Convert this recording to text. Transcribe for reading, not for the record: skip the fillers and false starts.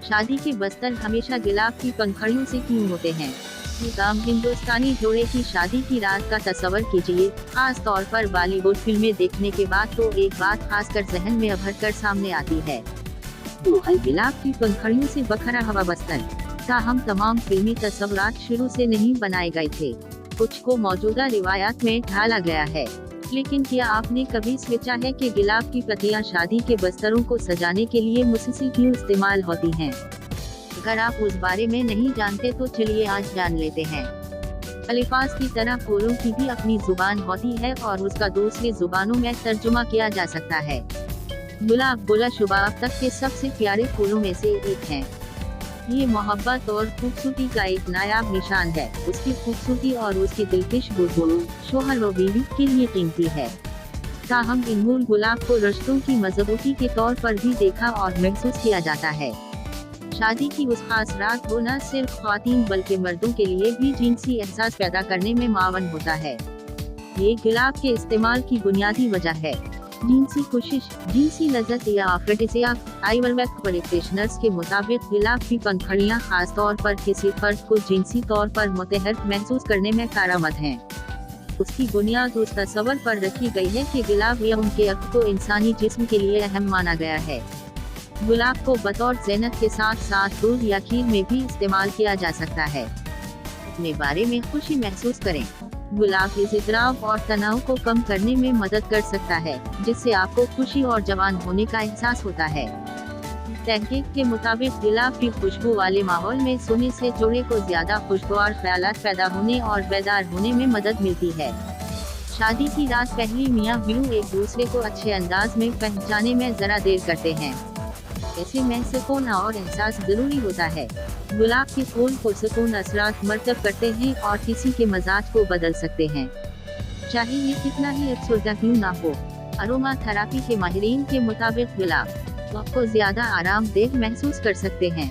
शादी के बस्तर हमेशा गुलाब की पंखुड़ियों से क्यों होते हैं? एक आम हिंदुस्तानी जोड़े की शादी की रात का तस्वर कीजिए। खास तौर पर बॉलीवुड फिल्में देखने के बाद तो एक बात खासकर जहन में उभर कर सामने आती है, वो है गुलाब की पंखुड़ियों से बखरा हुआ बस्तर। ताहम तमाम फिल्मी तस्वुरात शुरू से नहीं बनाए गए थे, कुछ को मौजूदा रिवायात में ढाला गया है। लेकिन क्या आपने कभी सोचा है कि गुलाब की पत्तियां शादी के बस्तरों को सजाने के लिए मुसलसल क्यों इस्तेमाल होती हैं? अगर आप उस बारे में नहीं जानते तो चलिए आज जान लेते हैं। अल्फाज की तरह फूलों की भी अपनी जुबान होती है और उसका दूसरी जुबानों में तर्जुमा किया जा सकता है। गुलाब गुलशुबा अब तक के सबसे प्यारे फूलों में से एक है। ये मोहब्बत और खूबसूरती का एक नायाब निशान है। उसकी खूबसूरती और उसकी दिलकश बुलबुलों, शोहर और बीवी के लिए कीमती है। ताहम इन मूल गुलाब को रिश्तों की मजबूती के तौर पर भी देखा और महसूस किया जाता है। शादी की उस खास रात को न सिर्फ ख्वातीन बल्कि मर्दों के लिए भी जिनसी एहसास पैदा करने में मावन होता है। ये गुलाब के इस्तेमाल की बुनियादी वजह है। जिनसी कोशिश, जिनसी लज़्ज़त या अफरोडिसियाक। आयुर्वेद प्रैक्टिशनर्स के मुताबिक गुलाब की पंखुड़ियां खास तौर पर किसी फर्द को जिनसी तौर पर मुतहर्रिक महसूस करने में कारआमद हैं। उसकी बुनियाद उस तस्वर पर रखी गई है कि गुलाब या उनके अक्ल को इंसानी जिस्म के लिए अहम माना गया है। गुलाब को बतौर ज़ीनत के साथ साथ दूध या खीर में भी इस्तेमाल किया जा सकता है। अपने बारे में खुशी महसूस करें। गुलाब इस इज़राब और तनाव को कम करने में मदद कर सकता है, जिससे आपको खुशी और जवान होने का एहसास होता है। तहकीक के मुताबिक गुलाब की खुशबू वाले माहौल में सोने से जोड़े को ज्यादा खुशगवार ख्यालात पैदा होने और बेदार होने में मदद मिलती है। शादी की रात पहली मियां बीवी एक दूसरे को अच्छे अंदाज में पहचाने में जरा देर करते हैं। ऐसे में सुकून और एहसास जरूरी होता है। गुलाब के फूल को सुकून असरात मरतब करते हैं और किसी के मजाज को बदल सकते हैं, चाहे ये कितना ही अफसरदा क्यों ना हो। अरोमा थेरेपी के माहिरीन के मुताबिक गुलाब आपको ज्यादा आरामदेह महसूस कर सकते हैं।